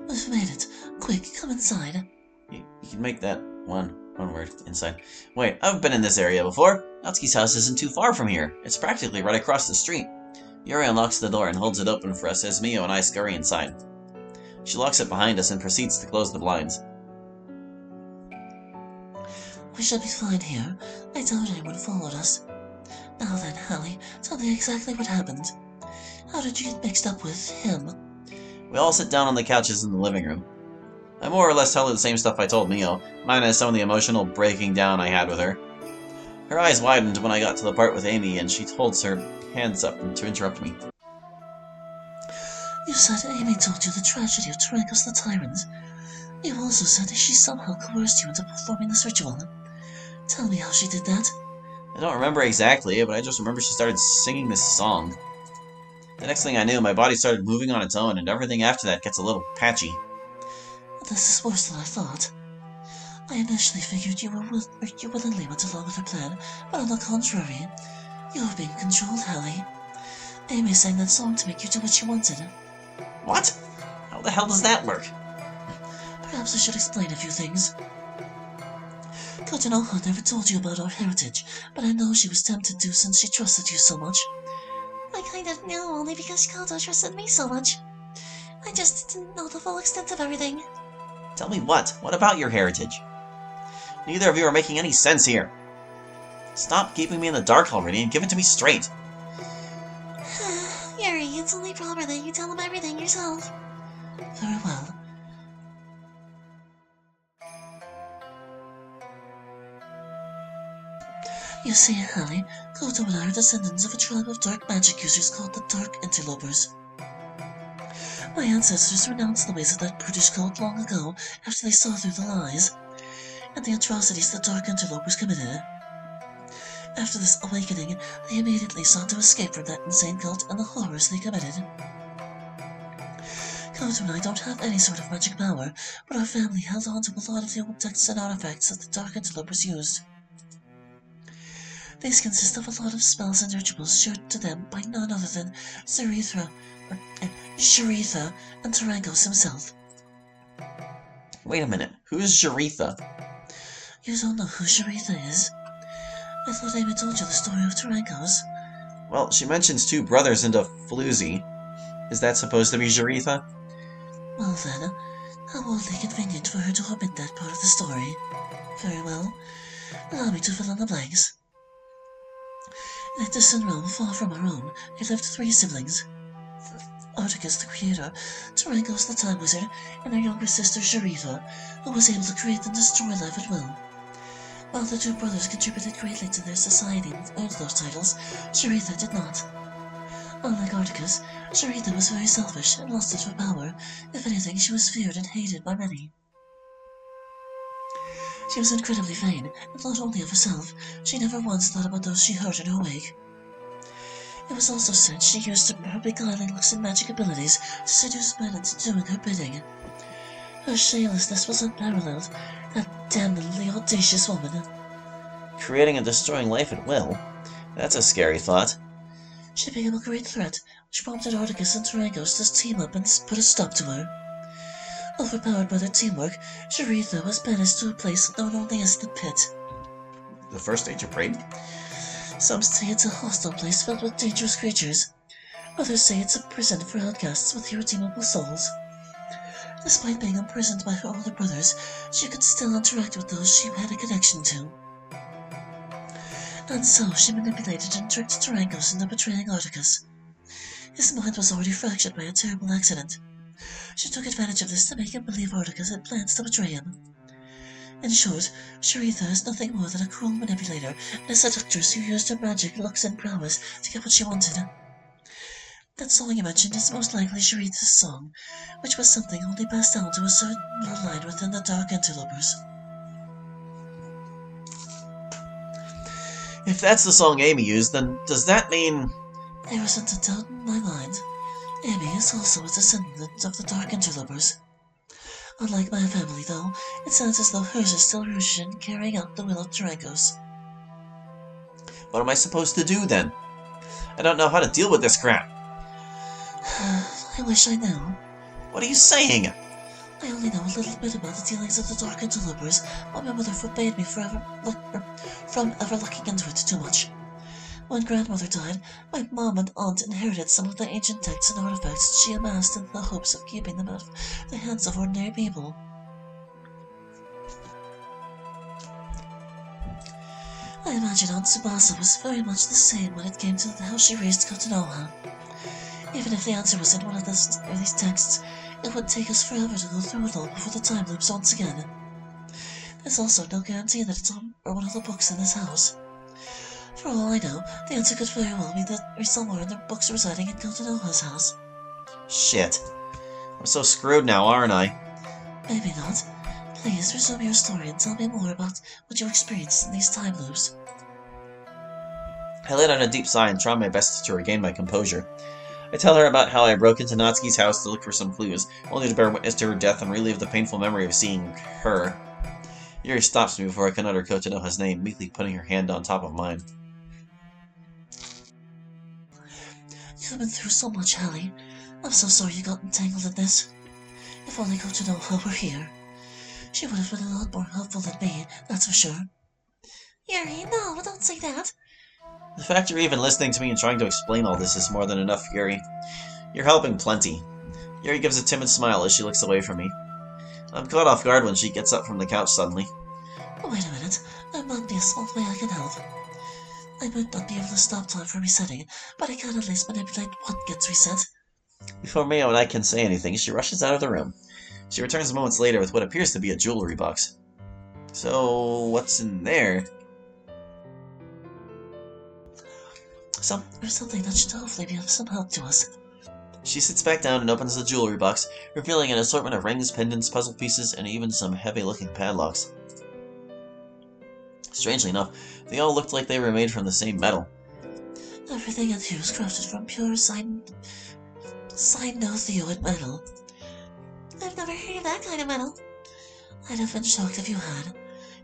We've made it. Quick, come inside. You can make that one word, inside. Wait, I've been in this area before. Natsuki's house isn't too far from here. It's practically right across the street. Yuri unlocks the door and holds it open for us as Mio and I scurry inside. She locks it behind us and proceeds to close the blinds. We should be fine here. I doubt anyone followed us. Now then, Hallie, tell me exactly what happened. How did you get mixed up with him? We all sit down on the couches in the living room. I more or less tell her the same stuff I told Mio, minus some of the emotional breaking down I had with her. Her eyes widened when I got to the part with Amy, and she holds her hands up to interrupt me. You said Amy told you the tragedy of Tarankos the Tyrant. You also said that she somehow coerced you into performing this ritual. Tell me how she did that. I don't remember exactly, but I just remember she started singing this song. The next thing I knew, my body started moving on its own, and everything after that gets a little patchy. This is worse than I thought. I initially figured you willingly went along with her plan, but on the contrary, you were being controlled, Hallie. Amy sang that song to make you do what you wanted. What? How the hell does that work? Perhaps I should explain a few things. Kotonoha never told you about our heritage, but I know she was tempted to since she trusted you so much. I kind of knew only because Koto trusted me so much. I just didn't know the full extent of everything. Tell me what? What about your heritage? Neither of you are making any sense here. Stop keeping me in the dark already and give it to me straight. Yuri, it's only proper that you tell him everything yourself. Very well. You see, Hallie, Koto and I are descendants of a tribe of dark magic users called the Dark Interlopers. My ancestors renounced the ways of that brutish cult long ago after they saw through the lies and the atrocities the Dark Interlopers committed. After this awakening, they immediately sought to escape from that insane cult and the horrors they committed. Koto and I don't have any sort of magic power, but our family held on to a lot of the old texts and artifacts that the Dark Interlopers used. These consist of a lot of spells and rituals shared to them by none other than Sharitha and Tarankos himself. Wait a minute, who's Sharitha? You don't know who Sharitha is? I thought Amy told you the story of Tarankos. Well, she mentions two brothers and a floozy. Is that supposed to be Sharitha? Well then, how oddly convenient for her to omit that part of the story. Very well, allow me to fill in the blanks. In a distant realm far from our own, there lived three siblings. Articus the Creator, Tarankos the Time Wizard, and her younger sister Sharitha, who was able to create and destroy life at will. While the two brothers contributed greatly to their society and earned those titles, Sharitha did not. Unlike Articus, Sharitha was very selfish and lusted for power. If anything, she was feared and hated by many. She was incredibly vain, and not only of herself, she never once thought about those she hurt in her wake. It was also said she used her beguiling looks and magic abilities to seduce men into doing her bidding. Her shamelessness was unparalleled, that damnably audacious woman. Creating and destroying life at will? That's a scary thought. She became a great threat, which prompted Articus and Tarankos to team up and put a stop to her. Overpowered by their teamwork, Sharitha was banished to a place known only as the Pit. The first stage of Braid? Some say it's a hostile place filled with dangerous creatures. Others say it's a prison for outcasts with irredeemable souls. Despite being imprisoned by her older brothers, she could still interact with those she had a connection to. And so she manipulated and tricked Tarankos into betraying Articus. His mind was already fractured by a terrible accident. She took advantage of this to make him believe Articus had plans to betray him. In short, Sharitha is nothing more than a cruel manipulator and a seductress who used her magic, looks, and prowess to get what she wanted. That song you mentioned is most likely Sharitha's song, which was something only passed down to a certain bloodline within the Dark Interlopers. If that's the song Amy used, then does that mean... There isn't a doubt in my mind. Amy is also a descendant of the Dark Interlopers. Unlike my family, though, it sounds as though hers is still rooted in carrying out the will of Tarankos. What am I supposed to do, then? I don't know how to deal with this crap. I wish I knew. What are you saying? I only know a little bit about the dealings of the Dark Interlopers, but my mother forbade me from ever looking into it too much. When grandmother died, my mom and aunt inherited some of the ancient texts and artifacts she amassed in the hopes of keeping them out of the hands of ordinary people. I imagine Aunt Tsubasa was very much the same when it came to how she raised Kotonoha. Even if the answer was in one of these texts, it would take us forever to go through it all before the time loops once again. There's also no guarantee that it's on or one of the books in this house. For all I know, the answer could very well be that we're somewhere in the books residing in Kotonoha's house. Shit. I'm so screwed now, aren't I? Maybe not. Please resume your story and tell me more about what you experienced in these time loops. I let out a deep sigh and tried my best to regain my composure. I tell her about how I broke into Natsuki's house to look for some clues, only to bear witness to her death and relive the painful memory of seeing her. Yuri stops me before I can utter Kotonoha's name, meekly putting her hand on top of mine. You've been through so much, Hallie. I'm so sorry you got entangled in this. If only Kotonoha were here. She would have been a lot more helpful than me, that's for sure. Yuri, no, don't say that. The fact you're even listening to me and trying to explain all this is more than enough, Yuri. You're helping plenty. Yuri gives a timid smile as she looks away from me. I'm caught off guard when she gets up from the couch suddenly. Wait a minute. There might be a small way I can help. I might not be able to stop time from resetting, but I can at least manipulate what gets reset. Before Mio and I can say anything, she rushes out of the room. She returns moments later with what appears to be a jewelry box. So, what's in there? Something that should hopefully be of some help to us. She sits back down and opens the jewelry box, revealing an assortment of rings, pendants, puzzle pieces, and even some heavy-looking padlocks. Strangely enough, they all looked like they were made from the same metal. Everything in here is crafted from pure cyanothioid metal. I've never heard of that kind of metal. I'd have been shocked if you had.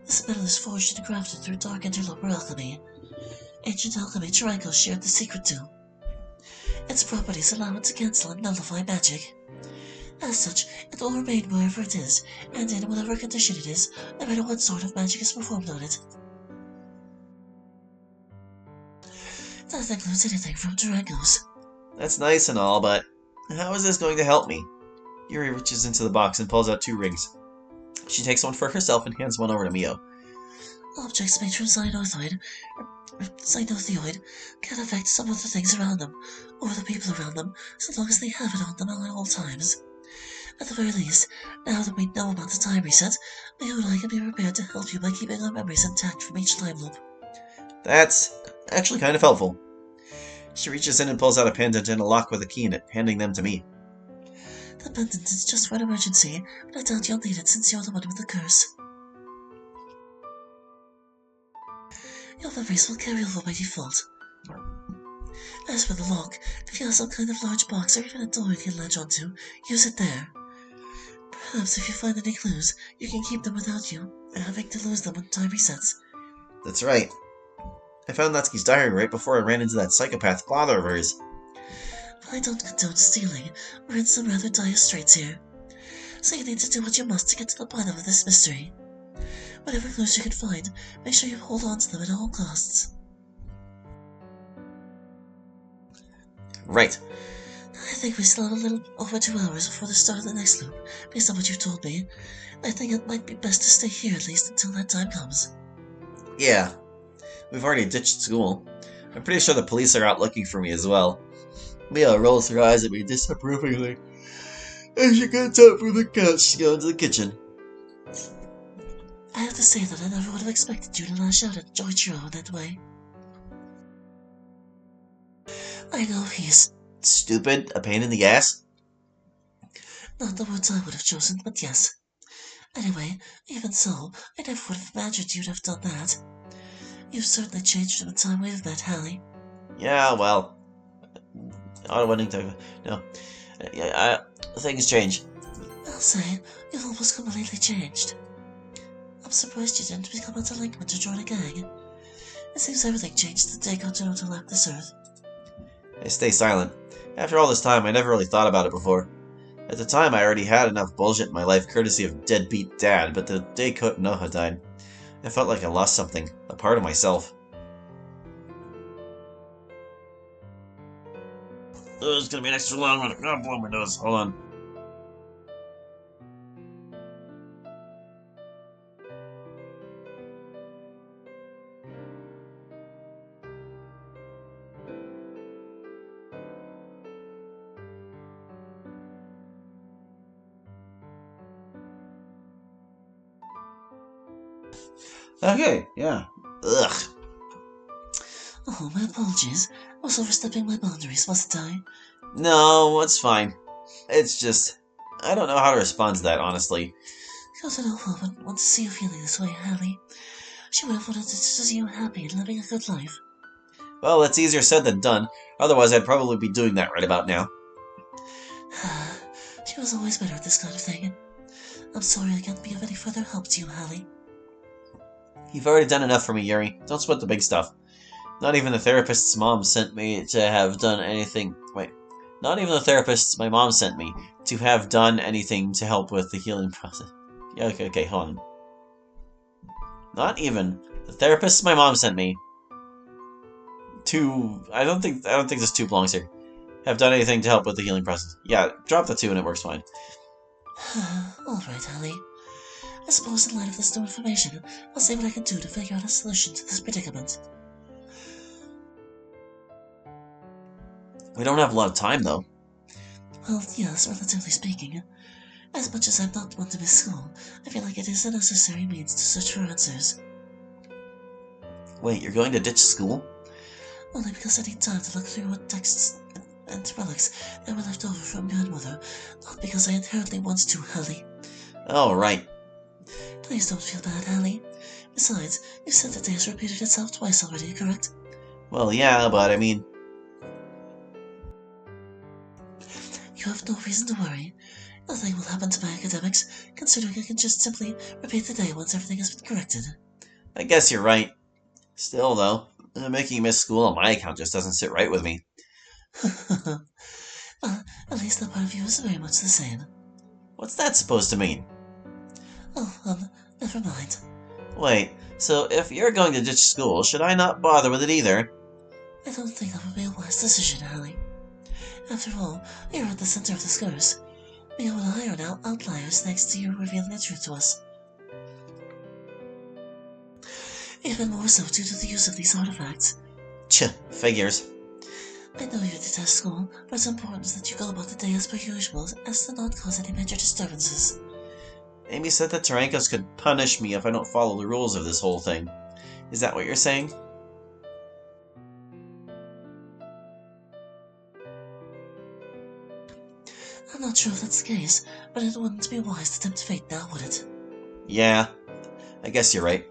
This metal is forged and crafted through dark interloper alchemy. Ancient alchemy Trico shared the secret to. Its properties allow it to cancel and nullify magic. As such, it will remain wherever it is, and in whatever condition it is, no matter what sort of magic is performed on it. That includes anything from Durangos. That's nice and all, but how is this going to help me? Yuri reaches into the box and pulls out 2 rings. She takes one for herself and hands one over to Mio. Objects made from cyanothioid can affect some of the things around them, or the people around them, so long as they have it on them at all times. At the very least, now that we know about the time reset, Mio and I can be prepared to help you by keeping our memories intact from each time loop. That's actually kind of helpful. She reaches in and pulls out a pendant and a lock with a key in it, handing them to me. The pendant is just for an emergency, but I doubt you'll need it since you're the one with the curse. Your memories will carry over by default. As for the lock, if you have some kind of large box or even a door you can latch onto, use it there. Perhaps if you find any clues, you can keep them without you having to lose them when time resets. That's right. I found Natsuki's diary right before I ran into that psychopath father of hers. I don't condone stealing. We're in some rather dire straits here. So you need to do what you must to get to the bottom of this mystery. Whatever clues you can find, make sure you hold on to them at all costs. Right. I think we still have a little over 2 hours before the start of the next loop, based on what you've told me. I think it might be best to stay here at least until that time comes. Yeah. We've already ditched school. I'm pretty sure the police are out looking for me as well. Mia rolls her eyes at me disapprovingly as she gets up from the couch to go into the kitchen. I have to say that I never would have expected you to lash out at Joichiro that way. I know he's Stupid, a pain in the ass. not the words I would have chosen, but yes. Anyway, even so, I never would have imagined you'd have done that. You've certainly changed from the time we've met, Hallie. Yeah, well, things change. I'll say, you've almost completely changed. I'm surprised you didn't become a delinquent or join a gang. It seems everything changed the day Kotonoha left this earth. I stay silent. After all this time, I never really thought about it before. At the time, I already had enough bullshit in my life courtesy of deadbeat dad, but the day Noha died, I felt like I lost something, a part of myself. Oh, it's gonna be an extra long one. I'm gonna blow my nose. Hold on. Okay, yeah. Ugh. Oh, my apologies. I was overstepping my boundaries, wasn't I? No, it's fine. It's just, I don't know how to respond to that, honestly. Because an old woman wants to see you feeling this way, Hallie. She would have wanted to see you happy and living a good life. Well, it's easier said than done. Otherwise, I'd probably be doing that right about now. She was always better at this kind of thing. I'm sorry I can't be of any further help to you, Hallie. You've already done enough for me, Yuri. Don't sweat the big stuff. Not even the therapist's mom sent me to have done anything. Wait. Not even the therapist my mom sent me to have done anything to help with the healing process. Yeah, okay, hold on. Not even the therapist my mom sent me to. I don't think this two belongs here. Have done anything to help with the healing process. Yeah, drop the two and it works fine. Alright, Hallie. I suppose in light of this new information, I'll see what I can do to figure out a solution to this predicament. We don't have a lot of time, though. Well, yes, relatively speaking. As much as I'm not one to miss school, I feel like it is a necessary means to search for answers. Wait, you're going to ditch school? Only because I need time to look through what texts and relics that were left over from Grandmother, not because I inherently want to, Hallie. Oh, right. Please don't feel bad, Hallie. Besides, you said the day has repeated itself twice already, correct? Well, yeah, but I mean... You have no reason to worry. Nothing will happen to my academics, considering I can just simply repeat the day once everything has been corrected. I guess you're right. Still, though, making you miss school on my account just doesn't sit right with me. Well, at least that part of you is very much the same. What's that supposed to mean? Oh, never mind. Wait, so if you're going to ditch school, should I not bother with it either? I don't think that would be a wise decision, Hallie. After all, you're at the center of this curse. Mio and I are now outliers thanks to you revealing the truth to us. Even more so due to the use of these artifacts. Figures. I know you detest school, but it's important that you go about the day as per usual as to not cause any major disturbances. Amy said that Tarankos could punish me if I don't follow the rules of this whole thing. Is that what you're saying? I'm not sure if that's the case, but it wouldn't be wise to tempt fate now, would it? Yeah, I guess you're right.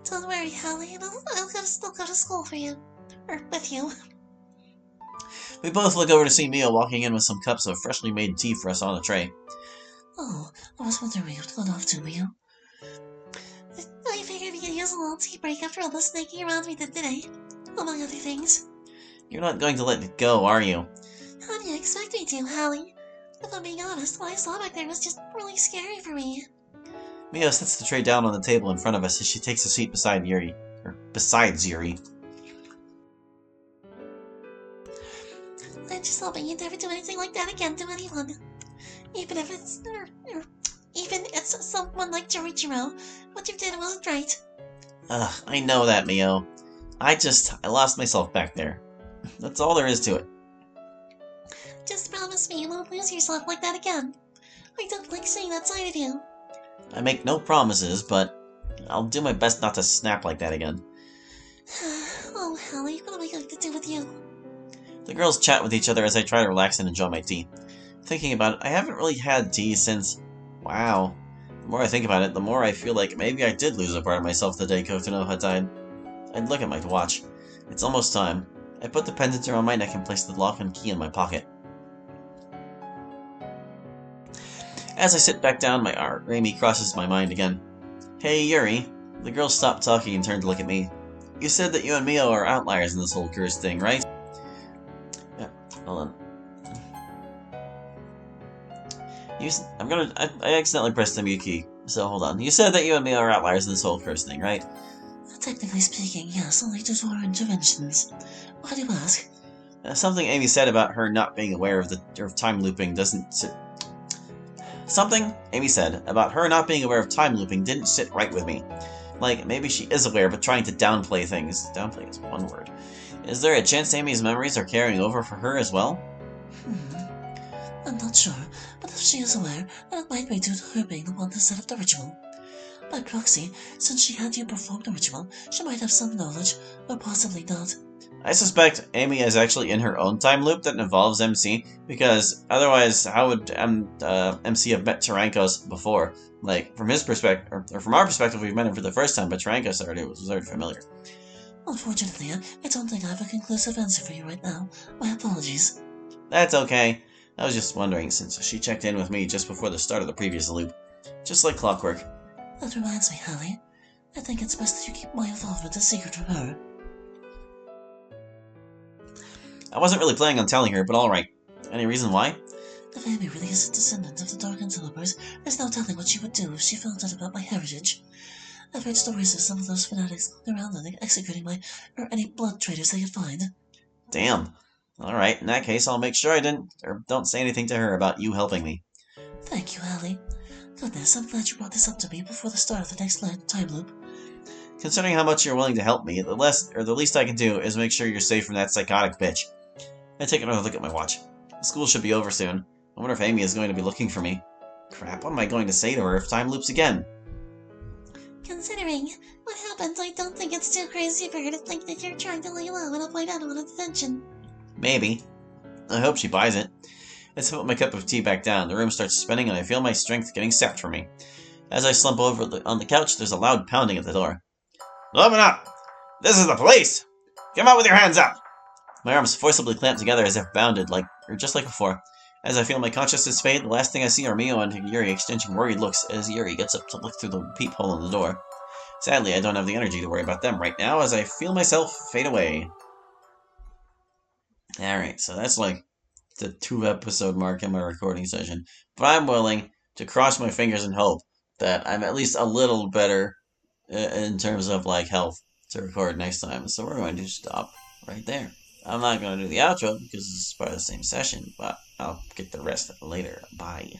Don't worry, Hallie, I'll still go to school for you. Or with you. We both look over to see Mio walking in with some cups of freshly made tea for us on a tray. Oh, I was wondering where you'd gone off to, Mio. I figured we could use a little tea break after all the snaking around we did today, among other things. You're not going to let it go, are you? How do you expect me to, Hallie? If I'm being honest, what I saw back there was just really scary for me. Mio sets the tray down on the table in front of us as she takes a seat beside Yuri. Or besides Yuri. I'm just hoping you'd never do anything like that again to anyone. Even if it's someone like Jorichiro. What you did wasn't right. Ugh, I know that, Mio. I lost myself back there. That's all there is to it. Just promise me you won't lose yourself like that again. I don't like seeing that side of you. I make no promises, but I'll do my best not to snap like that again. Oh, Hallie, what am I going to do with you? The girls chat with each other as I try to relax and enjoy my tea. Thinking about it, I haven't really had tea since... Wow. The more I think about it, the more I feel like maybe I did lose a part of myself the day Kotonoha died. I'd look at my watch. It's almost time. I put the pendant around my neck and placed the lock and key in my pocket. As I sit back down, my arm Amy crosses my mind again. Hey, Yuri. The girls stopped talking and turned to look at me. You said that you and Mio are outliers in this whole curse thing, right? Yeah, hold on. I accidentally pressed the mute key, so hold on. You said that you and me are outliers in this whole curse thing, right? Technically speaking, yes, only due to our interventions. Why do you ask? Something Amy said about her not being aware of time looping doesn't sit. Something Amy said about her not being aware of time looping didn't sit right with me. Like, maybe she is aware, but trying to downplay things. Downplay is one word. Is there a chance Amy's memories are carrying over for her as well? I'm not sure, but if she is aware, then it might be due to her being the one who set up the ritual. By proxy, since she had you perform the ritual, she might have some knowledge, or possibly not. I suspect Amy is actually in her own time loop that involves MC, because otherwise, how would MC have met Tarankos before? Like, from his perspective, or from our perspective, we've met him for the first time, but Tarankos was already familiar. Unfortunately, I don't think I have a conclusive answer for you right now. My apologies. That's okay. I was just wondering, since she checked in with me just before the start of the previous loop. Just like clockwork. That reminds me, Hallie. I think it's best that you keep my involvement a secret from her. I wasn't really planning on telling her, but alright. Any reason why? If Amy really is a descendant of the Dark Interlopers, there's no telling what she would do if she found out about my heritage. I've heard stories of some of those fanatics going around and executing or any blood traitors they could find. Damn. Alright, in that case, I'll make sure I don't say anything to her about you helping me. Thank you, Hallie. Goodness, I'm glad you brought this up to me before the start of the next time loop. Considering how much you're willing to help me, the least I can do is make sure you're safe from that psychotic bitch. I take another look at my watch. School should be over soon. I wonder if Amy is going to be looking for me. Crap, what am I going to say to her if time loops again? Considering what happened, I don't think it's too crazy for her to think that you're trying to lay low and avoid anyone attention. Maybe. I hope she buys it. As I put my cup of tea back down, the room starts spinning and I feel my strength getting sapped from me. As I slump over on the couch, there's a loud pounding at the door. Open up! This is the police! Come out with your hands up! My arms forcibly clamped together as if bounded, just like before. As I feel my consciousness fade, the last thing I see are Mio and Yuri exchanging worried looks as Yuri gets up to look through the peephole in the door. Sadly, I don't have the energy to worry about them right now as I feel myself fade away. Alright, so that's like the 2-episode mark in my recording session. But I'm willing to cross my fingers and hope that I'm at least a little better in terms of health to record next time. So we're going to stop right there. I'm not going to do the outro because it's part of the same session, but I'll get the rest later. Bye.